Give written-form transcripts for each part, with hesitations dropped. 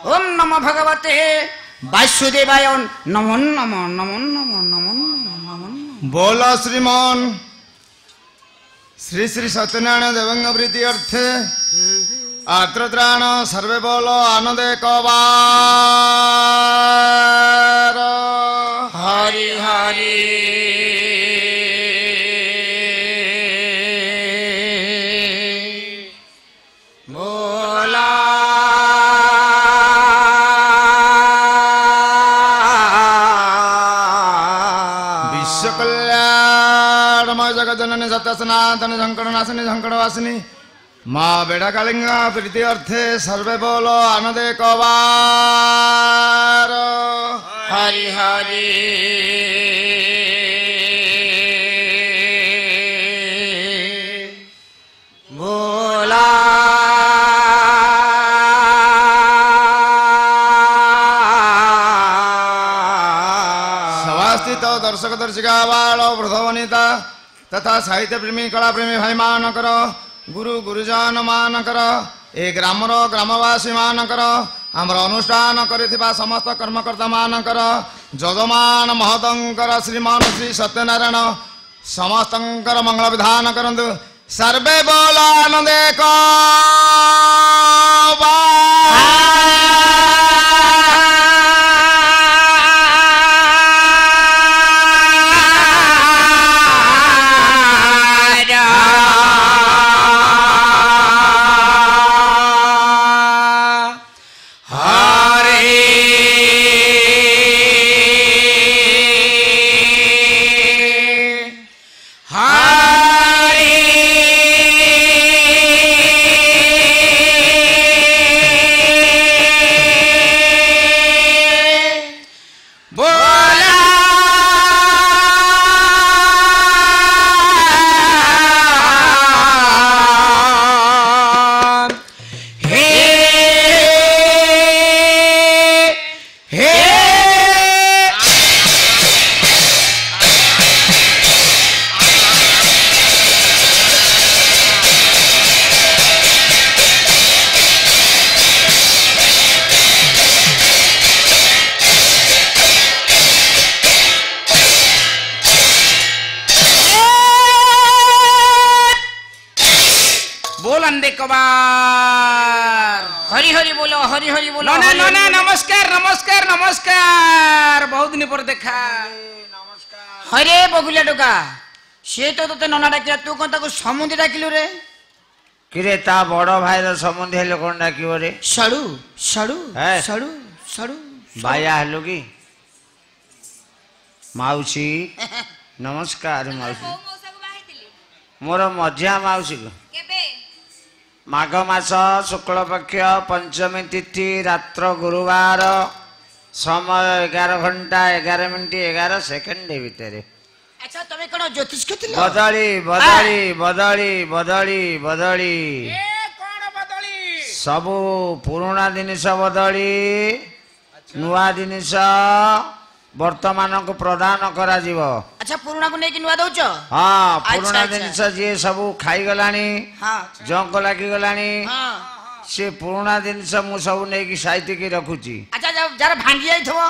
ओम नमो भगवते वासुदेवाय नमो नमो नमो नमो नमो नमो। बोलो श्रीमान श्री श्री सत्यनारायण देवंग प्रीति अर्थे आर्द्रत्राण सर्वे बोलो आनंद कबार हरि हरि बोला विश्व कल्याणमय जगज्जननी सत्यसनातनी संकटनाशिनी संकटवासिनी माँ बेड़ा कालिंगा प्रीति अर्थे सर्वे बोलो आनंद कबार हरि हरि बोला सभास्थित दर्शक दर्शिका बाल वृद्ध वनिता तथा साहित्य प्रेमी कला प्रेमी भाई मानकर गुरु गुरुजन मानकर ए ग्रामर ग्रामवासी मानकर आमर अनुष्ठान करिथिबा समस्त कर्मकर्ता मानकर जजमान महतंकर श्रीमान श्री सत्यनारायण समस्तंकर मंगल विधान करंतु सर्वे बोलो आनंदे हरि हरि बोलो हरि हरि बोलो। ना ना ना नमस्कार नमस्कार नमस्कार बहुत दिन पर देखा। हरे बबुलिया टोका से तो तोते नना डाकिया तू कौन ताको समुद्र डाकिलु रे किरे ता बड़ भाईर समुद्र हेले कोन डाकिबो रे साडू साडू साडू साडू भाया हेलो की माउसी नमस्कार माउसी मोर मझिया माउसी को माघ मास शुक्ल पक्ष पंचमी तिथि रात्र गुरुवार समय 11 घंटा 11 मिनट 11 सेकेंड भितर। अच्छा तमे कोन ज्योतिष के थिलो बदली बदली बदली बदली बदली ए कोन बदली सबु पुराना जिनिस बदली नुआ जिनिस वर्तमान को प्रदान करा जीवो। अच्छा पुराना को नेकी नुआ दउचो हां पुराना जिनिस जे सबु खाई गलानी हां जंक लागी गलानी हां से पुराना जिनिस मु सब नेकी साइती की रखुची। अच्छा जरा भांगी जाइथबो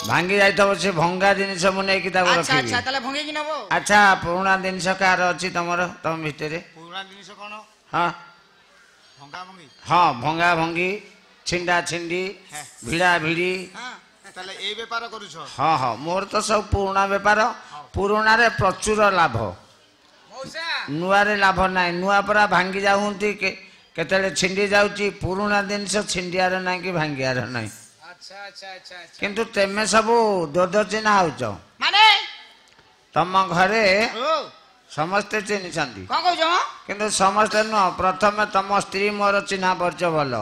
भांगी जाइथबो से भंगा जिनिस मु नेकी ताको रखी। अच्छा अच्छा तले भंगी कि नबो। अच्छा पुराना जिनिस कार अछि तमर तम भितरे पुराना जिनिस कोन हां भंगा भंगी हां भंगा भंगी छिंडा छिंडी भिड़ा भिड़ी हां ताले ए व्यापार करूछ। हाँ हाँ मोर तो सब पुराना व्यापार पुराना रे प्रचुर लाभ नुआ रे लाभ ना नुआ परा भांगी जाऊँगी केतले छिंडी जाऊँगी पुराना जिनस छिंडियार ना कि भांगियार ना। अच्छा अच्छा अच्छा किंतु तेमे सब दोद चिन्हा होच माने तम घरे समस्ते चिन्ह कौन कहछ किंतु समस्ते नुह प्रथम तम स्त्री मोर चिन्हा परिचय भल।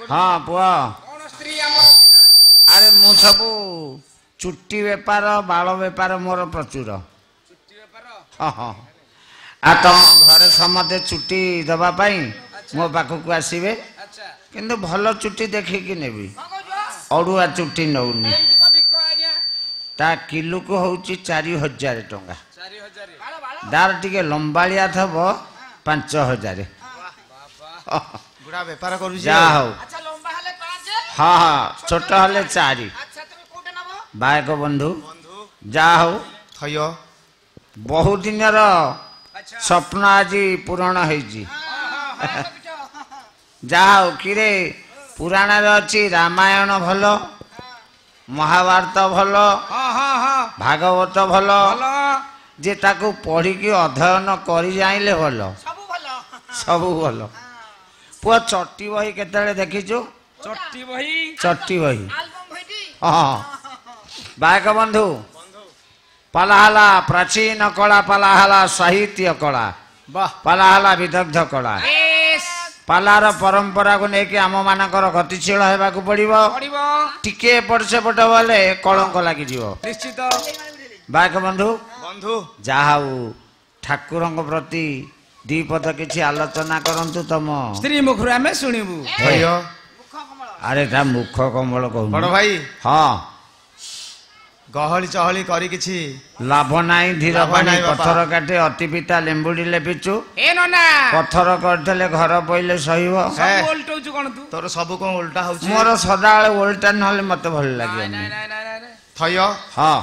हाँ पुआ अरे मु सब चुट्टी बेपार बाल बेपार मोर प्रचुर। हाँ हाँ आ तुम घरे समते चुट्टी दबा पाई मो पाखक आसबे किंतु भल चुट्टी देखिकी नेबी अड़ुआ चुट्टी नौनी ता किलो को होची 4000 टंका दार टिके लंबालिया थब 5000 गुड़ा बेपार करू जा हो। अच्छा लंबा हले 5000 ହଁ ହଁ ଛୋଟ ହେଲେ 4 ଆଚ୍ଛା ତମେ କୋଉଟା ନବ ବାୟକ ବନ୍ଧୁ ଯାହା ହଉ ଥୟ ବହୁ ଦିନର ଆଚ୍ଛା ସ୍ୱପ୍ନ ଆଜି ପୂରଣ ହେଇଛି ଯାହା ହଉ କିରେ ପୁରାଣରେ ଅଛି ରାମାୟଣ ଭଲ ମହାଭାରତ ଭଲ ହଁ ହଁ ହଁ ଭାଗବତ ଭଲ ଭଲ ଯେ ତାକୁ ପଢିକି ଅଧ୍ୟୟନ କରି ଜାଣିଲେ ଭଲ ସବୁ ଭଲ ସବୁ ଭଲ ପୁଅ ଚଟି ବହି କେତେବେଳେ ଦେଖିଛୁ ଚଟି ବହି ଚଟି ବହି ଆଲବମ୍ ବହିଟି ହଁ ବାୟକ ବନ୍ଧୁ ପାଲା ହେଲା ପ୍ରାଚୀନ କଳା ପାଲା ହେଲା ସାହିତ୍ୟ କଳା ବାହ ପାଲା ହେଲା ବିଦଗ୍ଧ କଳା ବେଶ ପାଲାର ପରମ୍ପରାକୁ ନେଇକି ଆମ ମାନଙ୍କର ଗତିଶୀଳ ହେବାକୁ ପଡିବ ପଡିବ ଟିକେ ଏପଟ ସେପଟ ଗଲେ କଳଙ୍କ ଲାଗିଯିବ ନିଶ୍ଚିତ ବାୟକ ବନ୍ଧୁ ବନ୍ଧୁ ଯାହା ହଉ ଠାକୁରଙ୍କ ପ୍ରତି ଦି ପଦ କିଛି ଆଲୋଚନା କରନ୍ତୁ ତମ ସ୍ତ୍ରୀ ମୁଖରୁ ଆମେ ଶୁଣିବୁ ଥୟ ଆରେ ତା ମୁଖ କମଳ ବଡ କହୁନ ଭାଇ ହଁ ଗହଳି ଚହଳି କରି କିଛି ଲାଭ ନାହିଁ ଧୀର ଲାଭ ପାଣି ନାହିଁ ବାପା। ପଥର କାଟେ ଅତି ପିତା ଲେମ୍ବୁଡି ଲେପିଛୁ ଏ ନନା ପଥର କରିଦେଲେ ଘର ପଇଲେ ସହିବ ହେ। ସବୁ ଓଲଟଉଛୁ କଣ ତୁ ତୋର ସବୁ କଣ ଉଲ୍ଟା ହଉଛି ମୋର ସଦାବେଳେ ଓଲଟା ନହେଲେ ମତେ ଭଲ ଲାଗିବନି ନାଇଁ ନାଇଁ ନାଇଁ ନାଇଁ ଥୟ ହଁ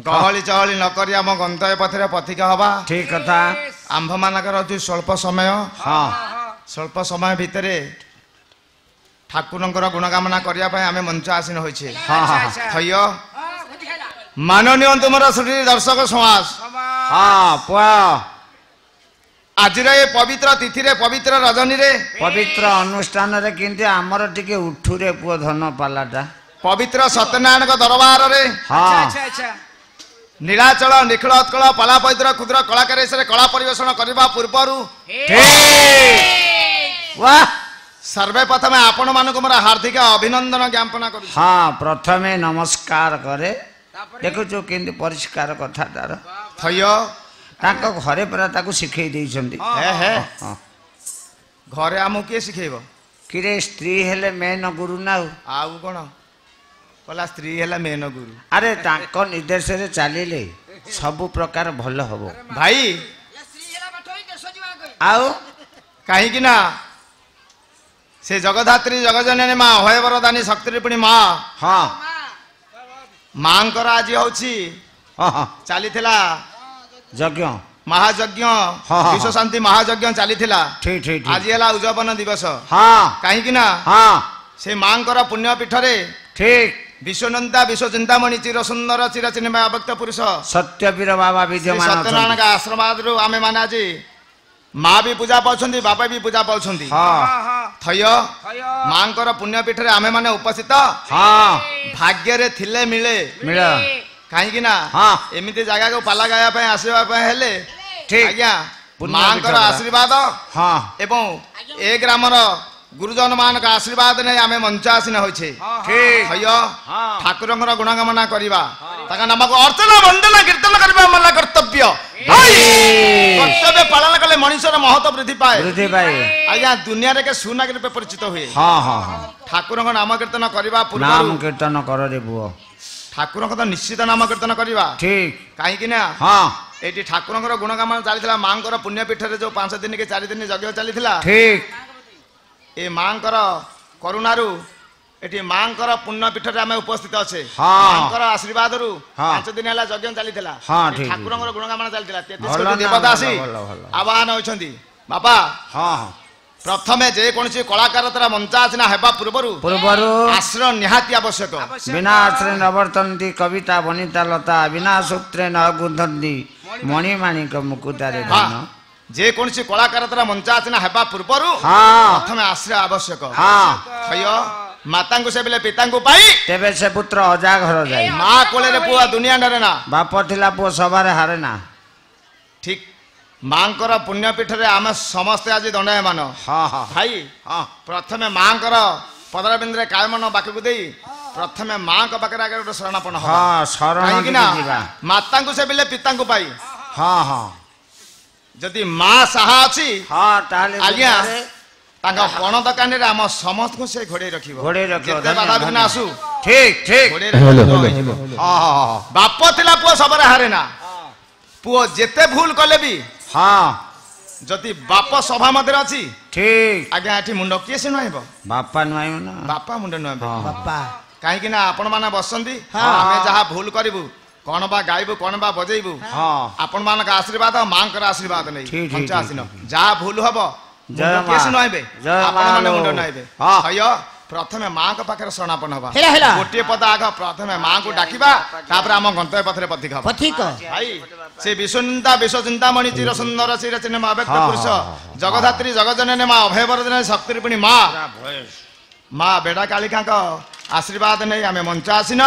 ଗହଳି ଚହଳି ନ କରି ଆମ ଗନ୍ତବ୍ୟ ପଥରେ ପଥିକା ହବା ଠିକ କଥା ଆମ୍ଭ ମାନଙ୍କର ଅଛି ସ୍ୱଳ୍ପ ସମୟ ହଁ ସ୍ୱଳ୍ପ ସମୟ ଭିତରେ ଠାକୁରଙ୍କର ଗୁଣଗାମନା କରିବା ପାଇଁ ଆମେ ମଞ୍ଚ ଆସୀନ ହୋଇଛେ ହଁ ହଁ ଥୟ ମାନନୀୟ ତୁମର ଶ୍ରୀ ଦର୍ଶକ ସମାଜ ହଁ ପୁଅ ଆଜିର ଏ ପବିତ୍ର ତିଥିରେ ପବିତ୍ର ରଜନୀରେ ପବିତ୍ର ଅନୁଷ୍ଠାନରେ କିନ୍ତୁ ଆମର ଟିକେ ଉଠୁରେ ପୁଅ ଧନ ପାଲାଟା ପବିତ୍ର ସତ୍ୟନାରାୟଣଙ୍କ ଦରବାରରେ ହଁ ଆଚ୍ଛା ଆଚ୍ଛା ନୀଳାଚଳ ନିଖିଳ ଉତ୍କଳ ପଲା ପୈତ୍ର କ୍ଷୁଦ୍ର କଳାକାରେଶରେ କଳା ପରିବେଷଣ କରିବା ପୂର୍ବରୁ ବାଃ ସର୍ବେ ପ୍ରଥମେ ଆପଣ ମାନଙ୍କୁ ମୋର ହାର୍ଦ୍ଦିକ ଅଭିନନ୍ଦନ ଜ୍ଞାପନ କରୁଛି ହଁ ପ୍ରଥମେ ନମସ୍କାର କରେ ଦେଖୁଛୁ କେମିତି ପରିଷ୍କାର କଥା ତାର ଥୟ ତାଙ୍କ ଘରେ ପରା ତାକୁ ଶିଖେଇ ଦେଇଛନ୍ତି ହେ ହେ ହଁ ଘରେ ଆମକୁ କିଏ ଶିଖେଇବ କିରେ ସ୍ତ୍ରୀ ହେଲେ ମେନ ଗୁରୁ ନା ଆଉ ଆଉ କଣ କହିଲା ସ୍ତ୍ରୀ ହେଲା ମେନ ଗୁରୁ ଆରେ ତାଙ୍କ ନିର୍ଦ୍ଦେଶରେ ଚାଲିଲେ ସବୁ ପ୍ରକାର ଭଲ ହବ ଭାଇ ଆଉ କାହିଁକି ନା ସେ ଜଗଧାତ୍ରୀ ଜଗଜନନୀ ମା ଅଭୟବରଦାନୀ ଶକ୍ତି ପୁଣି ମା ହଁ ମାଙ୍କର ଆଜି ହଉଛି ହଁ ହଁ ଚାଲିଥିଲା ଯଜ୍ଞ ମହାଯଜ୍ଞ ହଁ, ହଁ। ବିଶ୍ୱ ଶାନ୍ତି ମହାଯଜ୍ଞ ଚାଲିଥିଲା ଠିକ ଠିକ ଆଜି ହେଲା ଉଦ୍ଯାପନ ଦିବସ ହଁ କାହିଁକି ନା ହଁ ସେ ମାଙ୍କର ପୁଣ୍ୟ ପୀଠରେ ଠିକ ବିଶ୍ୱନନ୍ତା ବିଶ୍ୱ ଚିନ୍ତାମଣି ଚିର ସୁନ୍ଦର ଚିର ଚିହ୍ନିବା ଅବ୍ୟକ୍ତ ପୁରୁଷ ସତ୍ୟବୀର ବାବା ଶ୍ରୀ ବିଦ୍ୟମାନ ସତ୍ୟନାରାୟଣଙ୍କ ଆଶ୍ରବାଦରୁ ଆମେ ମାନେ ଆଜି ମା ବି ପୂଜା ପାଉଛନ୍ତି ବାପା ବି ପୂଜା ପାଉଛନ୍ତି ହଁ ଥୟ ମାଙ୍କର ପୁଣ୍ୟ ପୀଠରେ ଆମେ ମାନେ ଉପସ୍ଥିତ ହଁ ଭାଗ୍ୟରେ ଥିଲେ ମିଳେ ମିଳ କାହିଁକି ନା ହଁ। ଏମିତି ଜାଗାକୁ ପାଲା ଗାଇବା ପାଇଁ ଆସିବା ପାଇଁ ହେଲେ ଠିକ। ଆଜ୍ଞା ପୁଣ୍ୟ ମାଙ୍କର ପୀଠ ଆଶୀର୍ବାଦ ହଁ ଏବଂ ଏ ଗ୍ରାମର ଗୁରୁଜନ ମାନଙ୍କ ଆଶୀର୍ବାଦ ନେଇ ଆମେ ମଞ୍ଚ ଆସୀନ ହୋଇଛେ ଠିକ ହୟ ହଁ। ଠାକୁରଙ୍କର ଗୁଣଗାମନା କରିବା ତାଙ୍କ ନାମକୁ ଅର୍ଚ୍ଚନା ବନ୍ଦନା କୀର୍ତ୍ତନ କରିବା ମଲା କର୍ତ୍ତବ୍ୟ କର୍ତ୍ତବ୍ୟ ପାଳନ କଲେ ମଣିଷର ମହତ୍ଵ ବୃଦ୍ଧି ପାଏ ବୃଦ୍ଧି ପାଇବେ ଆଜ୍ଞା ଦୁନିଆରେ କେ ସୁନାଗୀ ରୂପେ ପରିଚିତ ହୁଏ ହଁ ହଁ ହଁ ଠାକୁରଙ୍କ ନାମ କୀର୍ତ୍ତନ କରିବା ନାମ ପୂର୍ବରୁ କୀର୍ତ୍ତନ କରରେ ପୁଅ ଠାକୁରଙ୍କ ତ ନିଶ୍ଚିତ ନାମ କୀର୍ତ୍ତନ କରିବା ଠିକ କାହିଁକି ନା ହଁ ଏଇଠି ଠାକୁରଙ୍କର ଗୁଣଗାମନ ଚାଲିଥିଲା ମାଙ୍କର ପୁଣ୍ୟ ପୀଠରେ ଯୋଉ 5 ଦିନ କି 4 ଦିନ ଯଜ୍ଞ ଚାଲିଥିଲା ଠିକ ଏ ମାଙ୍କର କରୁଣାରୁ ଏଠି ମାଙ୍କର ପୁଣ୍ୟ ପୀଠରେ ଆମେ ଉପସ୍ଥିତ ଅଛେ ହଁ। ମାଙ୍କର ଆଶୀର୍ବାଦରୁ ହଁ। 5 ଦିନ ହେଲା ଯଜ୍ଞ ଚାଲିଥିଲା ହଁ, ଏଠି ଠିକ, ଠାକୁରଙ୍କର ଗୁଣଗାମନ ଚାଲିଥିଲା 33 ଭଲ କୋଟି ନା, ଦେବତା ଭଲ, ଆସି ଭଲ, ଭଲ। ଆବାହନ ହୋଇଛନ୍ତି ବାପା ହଁ ହଁ ପ୍ରଥମେ ଯେକୌଣସି କଳାକାର ତାର ମଞ୍ଚାସୀନ ହେବା ପୂର୍ବରୁ ପୂର୍ବରୁ ଆଶ୍ରୟ ନିହାତି ଆବଶ୍ୟକ ବିନା ଆଶ୍ରେ ନବର୍ତ୍ତନ୍ତି କବିତା ବନିତା ଲତା ବିନା ସୂତ୍ରେ ନ ଗୁନ୍ଧନ୍ତି ମଣିମାଣିକ ମୁକୁତାରେ ହଁ ଧନ ଯେକୌଣସି କଳାକାର ତାର ମଞ୍ଚାସୀନ ହେବା ପୂର୍ବରୁ ହଁ ପ୍ରଥମେ ଆଶ୍ରୟ ଆବଶ୍ୟକ ହଁ ଥୟ ମାତାଙ୍କୁ ସେବିଲେ ପିତାଙ୍କୁ ପାଇ ତେବେ ସେ ପୁତ୍ର ଅଜା ଘର ଯାଏ ମା କୋଳରେ ପୁଅ ଦୁନିଆ ଡରେ ନା ବାପ ଥିଲା ପୁଅ ସଭାରେ ହାରେ ନା ଠିକ ମାଙ୍କର ପୁଣ୍ୟ ପୀଠରେ ଆମେ ସମସ୍ତେ ଆଜି ଦଣ୍ଡାୟମାନ ହଁ ହଁ ଭାଇ ହଁ ପ୍ରଥମେ ମାଙ୍କର ପଦରବିନ୍ଦରେ କାୟମନ ବାକ୍ୟକୁ ଦେଇ ପ୍ରଥମେ ମାଙ୍କ ପାଖରେ ଆଗେ ଗୋଟେ ଶରଣାପନ୍ନ ହବା ହଁ ଶରଣ କାହିଁକି ନା ଯିବା ମାତାଙ୍କୁ ସେବିଲେ ପିତାଙ୍କୁ ପାଇ ହଁ ହଁ ଯଦି ମା ସାହା ଅଛି ହଁ ତାହେଲେ ଆଜ୍ଞା ଦୁନିଆରେ ତାଙ୍କ ପଣ ଦୋକାନରେ ଆମ ସମସ୍ତଙ୍କୁ ସେ ଘୋଡେଇ ରଖିବ ଘୋଡେଇ ରଖିବ, ଯେତେ ଧନ୍ୟ, ବାଧାବିଘ୍ନ ଧନ୍ୟ। ଆସୁ ଠିକ ଠିକ ଘୋଡେଇ ରଖିବ। ହଁ ହଁ ବାପ ଥିଲା ପୁଅ ସବରେ ହାରେ ନା ପୁଅ ଯେତେ ଭୁଲ କଲେ ବି ହଁ ଯଦି ବାପ ସଭା ମଧ୍ୟରେ ଅଛି ଠିକ ଆଜ୍ଞା ଏଠି ମୁଣ୍ଡ କିଏ ସେ ନୁଆଁଇବ ବାପା ନୁଆଁଇବ ନା ବାପା ମୁଣ୍ଡ ନୁଆଁଇବ ବାପା କାହିଁକି ନା ଆପଣ ମାନେ ବସନ୍ତି ଆମେ ଯାହା ଭୁଲ କରିବୁ କଣ ବା ଗାଇବୁ କଣ ବା ବଜେଇବୁ ଆପଣ ମାନଙ୍କ ଆଶୀର୍ବାଦ ମାଙ୍କର ଆଶୀର୍ବାଦ ନେଇ ପଞ୍ଚାଶୀନ ଯାହା ଭୁଲ ହବ କିଏ ସେ ନୁଆଁଇବେ ଆପଣ ମାନେ ମୁଣ୍ଡ ନୁଆଁଇବେ ହୟ ପ୍ରଥମେ ମାଙ୍କ ପାଖରେ ଶରଣାପନ ହବା ଗୋଟିଏ ପଦ ଆଗ ପ୍ରଥମେ ମାଙ୍କୁ ଡାକିବା ତାପରେ ଆମ ଗନ୍ତବ୍ୟ ପଥରେ ପଥିକ ହବା ଭାଇ ସେ ବିଶ୍ୱନିନ୍ଦା ବିଶ୍ୱଚିନ୍ତାମଣି ଚିର ସୁନ୍ଦର ଚିର ଚିହ୍ନ ଅବ୍ୟକ୍ତ ପୁରୁଷ ଜଗଧାତ୍ରୀ ଜଗଜନନୀ ମା ଅଭୟବର୍ଦ୍ଧନ ଶକ୍ତିରୂପିଣୀ ମା ବେଡ଼ା କାଳିକାଙ୍କ ଆଶୀର୍ବାଦ ନେଇ ଆମେ ମଞ୍ଚ ଆସିନ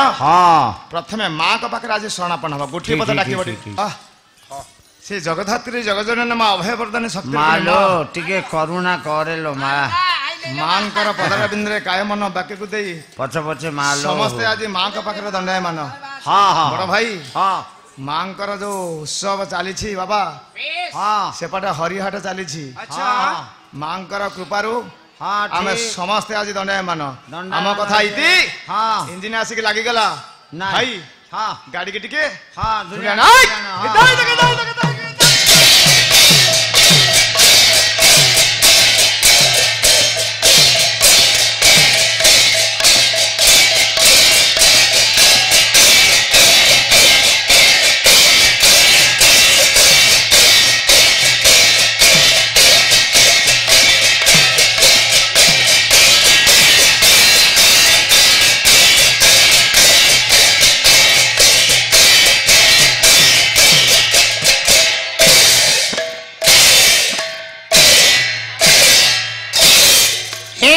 ପ୍ରଥମେ ମାଙ୍କ ପାଖରେ ଆଜି ଶରଣାପନ ହବା ଗୋଟିଏ ପଦ ଡାକିବ ସେ ଜଗଧାତ୍ରୀ ଜଗଜନନୀ ମା ଅଭୟବର୍ଦ୍ଧନ ଶକ୍ତି ଟିକେ କରୁଣା କରେଲୋ ମା ମାଙ୍କର ପଦାର ବିନ୍ଦୁରେ କାୟମନ ବାକ୍ୟକୁ ଦେଇ ପଛେ ପଛେ ମା ସମସ୍ତେ ଆଜି ମାଙ୍କ ପାଖରେ ଦଣ୍ଡାୟମାନ ବଡ ଭାଇ ମାଙ୍କର ଯୋଉ ଉତ୍ସବ ଚାଲିଛି ବାବା ସେପଟେ ହରିହାଟ ଚାଲିଛି ମାଙ୍କର କୃପାରୁ ଆମେ ସମସ୍ତେ ଆଜି ଦଣ୍ଡାୟମାନ ଆମ କଥା ଇତି ଇଞ୍ଜିନ ଆସିକି ଲାଗିଗଲା ଭାଇ ଗାଡିକି ଟିକେ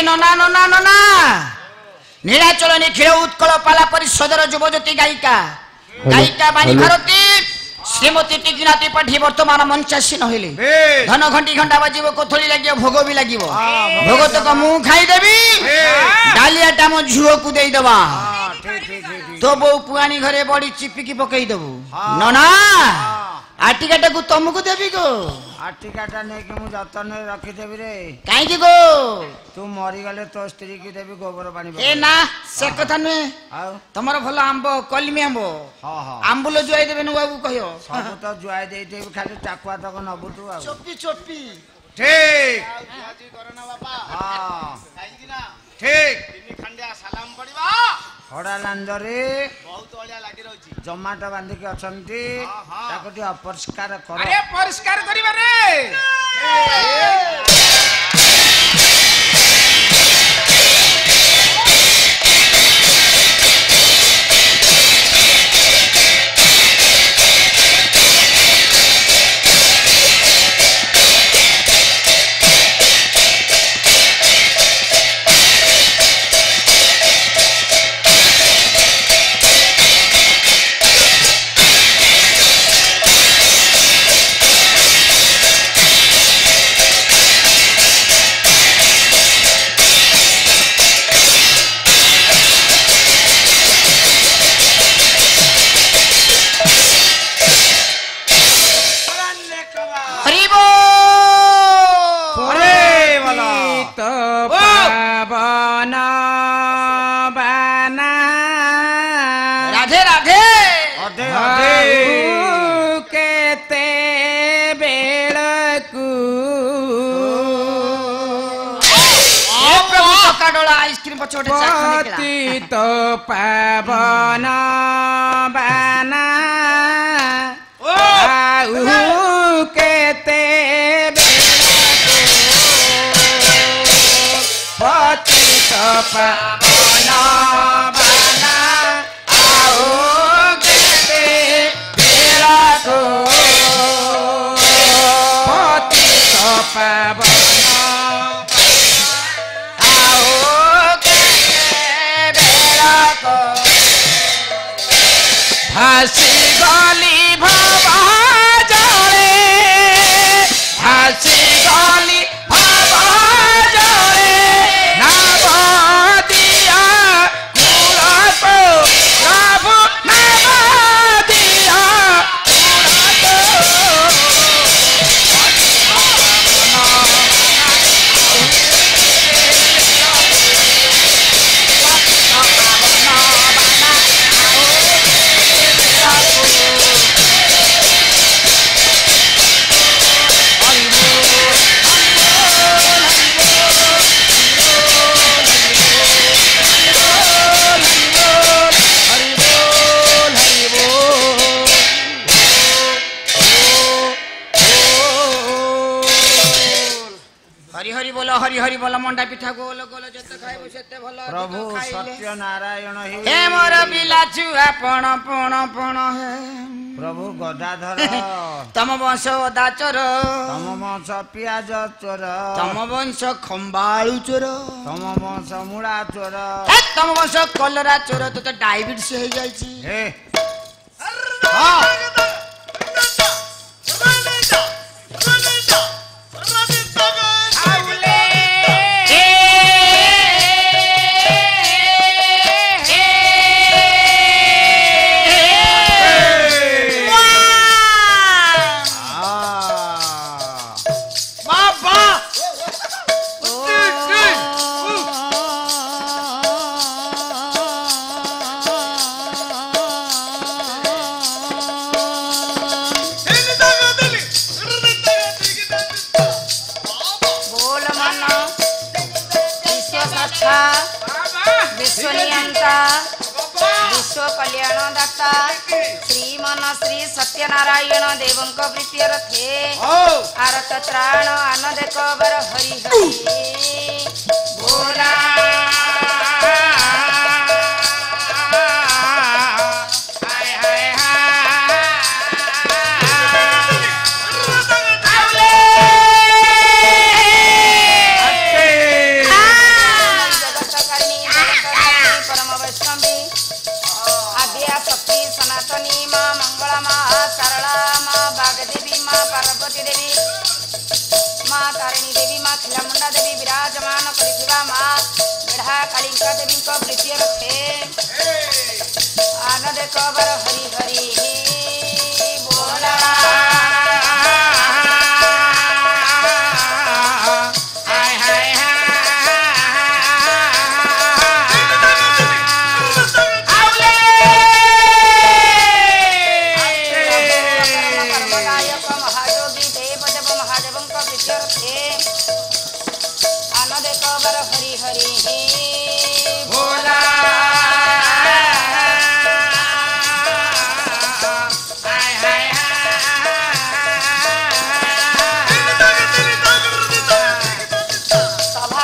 नना नना नना नीलाचल निखिल उत्कल पाला परिषदर युवज्योति गायिका गायिका बाणी भारती श्रीमती टिकिनाती पाठी वर्तमान मंचासीन होइले धन घंटी घंटा बाजिबो कोथली लागियो भोग भी लागिबो भोग तक मु खाई देबी डालियाटा मो झुओ को देई दबा तो बो पुआनी घरे बड़ी चिपिकी पकई देबू नना आटिकाटा को तुमको देबी गो आटिकाटा ने के मु जतन रखी देबी रे काई की गो तू मरी गले तो स्त्री की देबी गोबर पानी ए ना से कथा नुए तमरो भलो आंबो कलमी आंबो आंबुलो जुआई देबे नु बाबू कहियो सब तो जुआई देई देबी खाली टाकुआ तक नबु तू आ चोपी चोपी ठीक आजी करना बाबा काई की ना ठीक तिनी खंडिया सलाम पड़िबा हड़ा लांदरे बहुत ओलिया लागि रहउची जमाटा बांधी के अछंती ताको ती अपरिष्कार कर अरे परिष्कार करिबा रे पतित पावन बाना आउ केते पतित पावन बाना आउ केते बेला को पतित पावन हसी गली भवा जड़े हसी गली भवा जड़े नवदिया कुलप प्रभु नवदिया कुलप हरि हरि बोल मंडा पिठा गोल गोल जते खाइबो सेते भलो प्रभु सत्य नारायण हे मोर बिला छुआ पण पण पण हे प्रभु गदाधर तम वंश दाचर तम वंश पियाज चोर तम वंश खंबाळू चोर तम वंश मुड़ा चोर तम वंश कलरा चोर तो डायबिटीज हो जाइछि हे विश्व कल्याण दाता श्रीमन श्री सत्यनारायण देवंक प्रीति रथे आरत त्राण आनंद कबर हरि हरि बोला पार्वती देवी माँ तारिणी देवी माँ खिलामुंडा देवी विराजमान करिथिबा माँ मेढ़ा कालिका देवी को प्रीति रखे आनंद कबर हरि हरि बोला हाय हाय हरि हरि बोला हाय हाय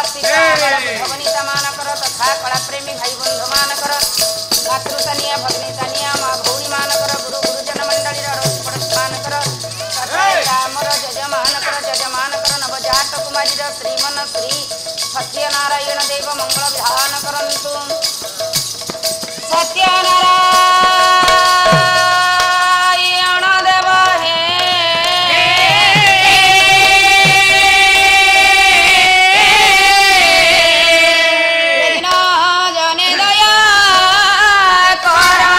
भगवनीता मान कर तथा कला प्रेमी भाई बंधु मान कर मातृतानिया भगनीतानिया माँ भौणी मान कर गुरु गुरुजन मंडली मान कर रामर जजमान कर नवजात कुमारी श्रीमन श्री सत्यनारायण देव मंगल विधान करंतु सत्यनारायण देव हे जने दया करा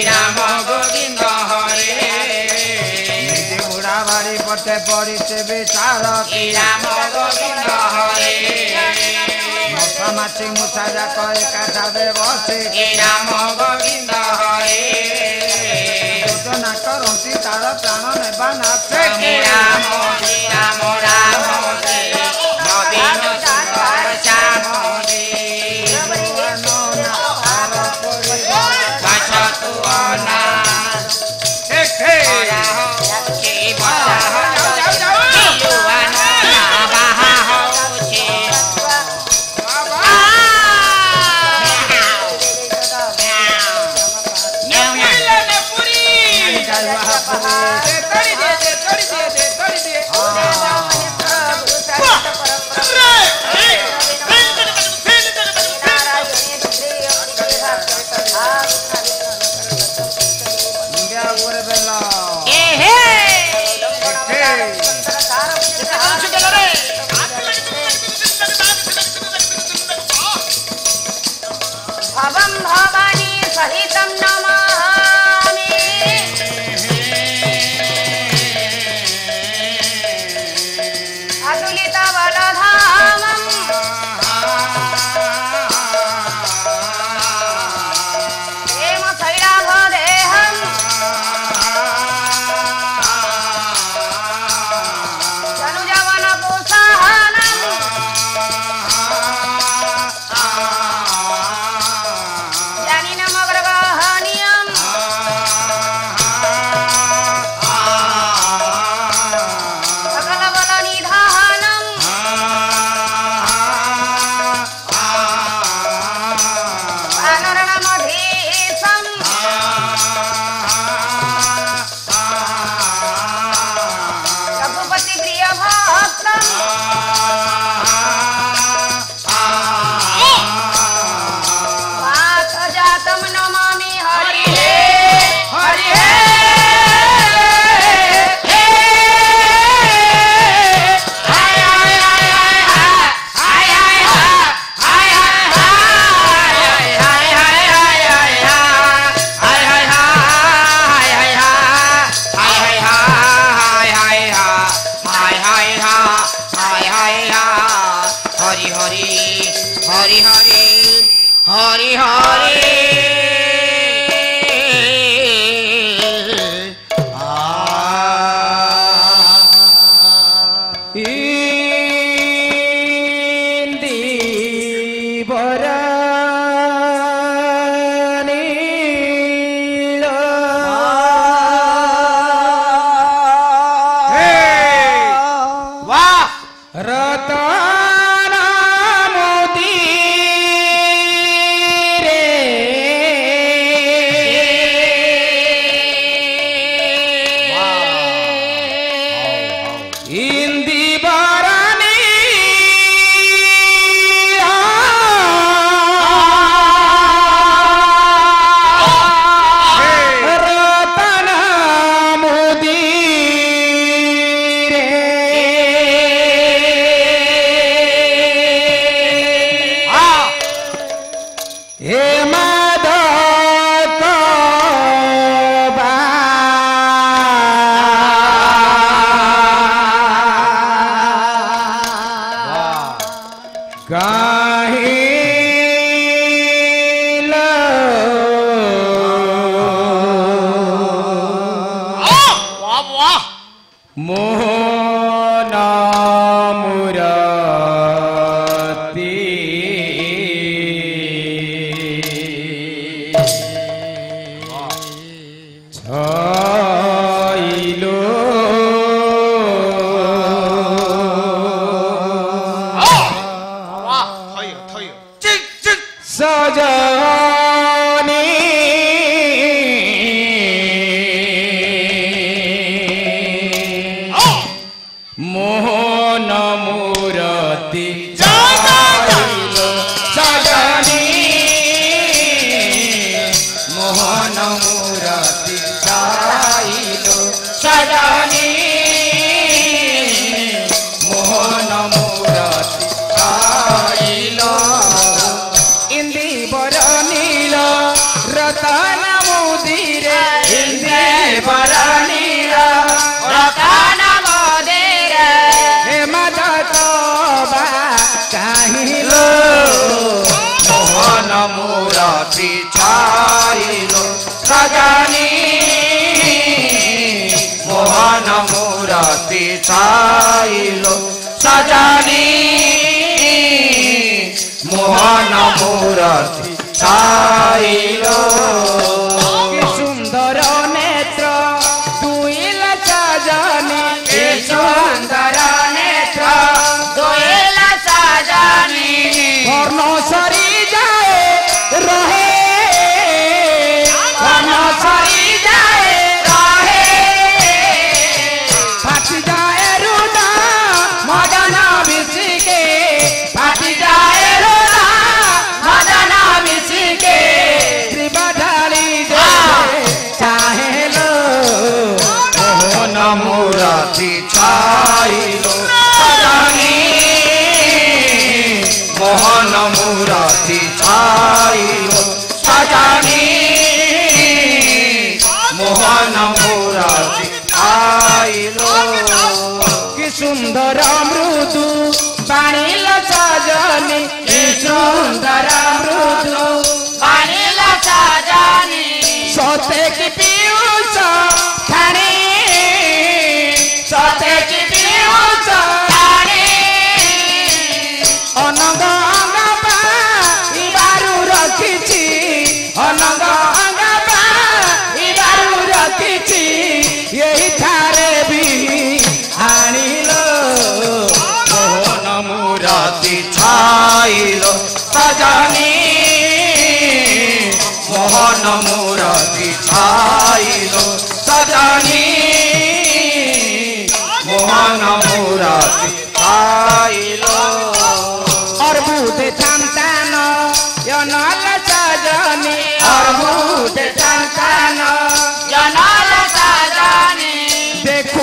राम गोविंद हरे बुढ़ा बाड़ी पटे पड़ी से बेचार राम गोविंद हरे मशा माछी मुछा जाक एकाठे बसे राम गोविंद हरे योजना करती तार प्राण नेबा नाचे राम राम राम नवीन श्याम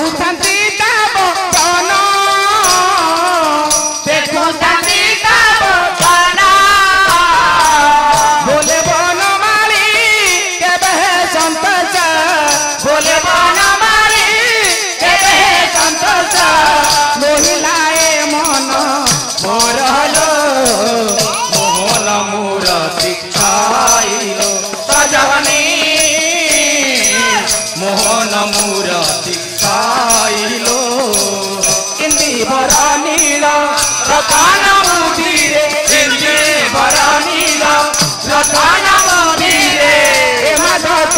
ଦେଖୁଥାନ୍ତି ତା ବଦନ ଦେଖୁଥାନ୍ତି ତା ବଦନ ବୋଲେ ବନମାଳି କେବେ ସନ୍ତୋଷ ବୋଲେ ବନମାଳି କେବେ ସନ୍ତୋଷ ମୋହିଲାଏ ମନ ମୋରଲୋ ମୋହନ ମୂରତି ଖାଇଲୋ ସଜନୀ ମୋହନ ମୂରତି ଖାଇଲୋ ଇନ୍ଦି ବର ନୀଳ ରତନ ମୁଦିରେ ଇନ୍ଦି ବର ନୀଳ ରତନ ମୁଦିରେ ମାଧବ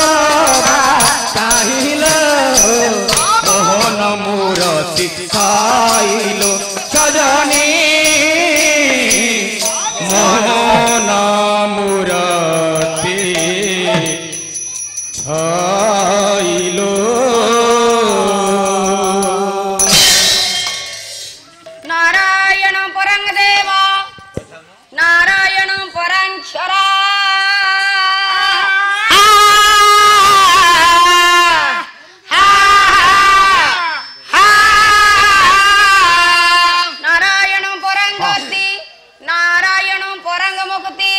କାହିଲୋ ମୋହନ ମୂରତି ଖାଇଲୋ ସଜନୀ ମୋହନ ମୂରତି ଛାଇଲୋ नारायण परं देव नारायण पराक्षरा नारायण परं गति नारायण परं मुक्ति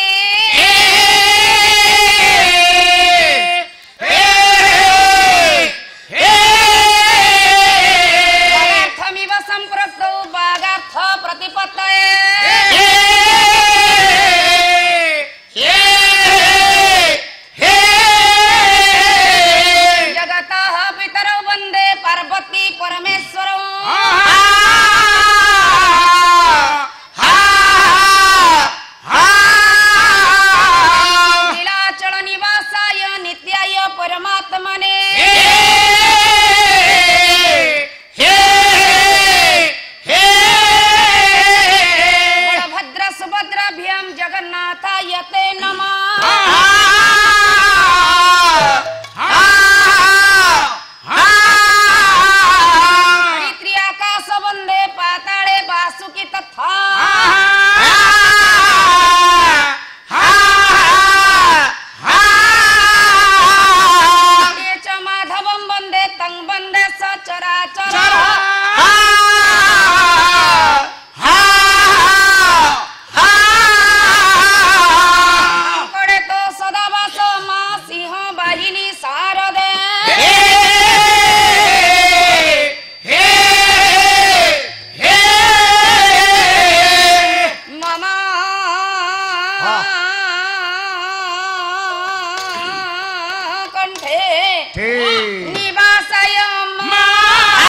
बागार्थमिव सम्पृक्तौ बागार्थ प्रतिपत्तये जगतः पितरौ वन्दे पार्वती परमेश्वरौ नीलाचल निवासाय नित्याय परमात्मने बलभद्र सुभद्राभ्यां जगन्नाथाय ते नमः हरित्री आकाश वन्दे पाताले वासुकी तथा च माधवं वन्दे तं वन्दे सचराचर करे तो सदा वास मा सिंह बाहिनी शारदे मम कंठे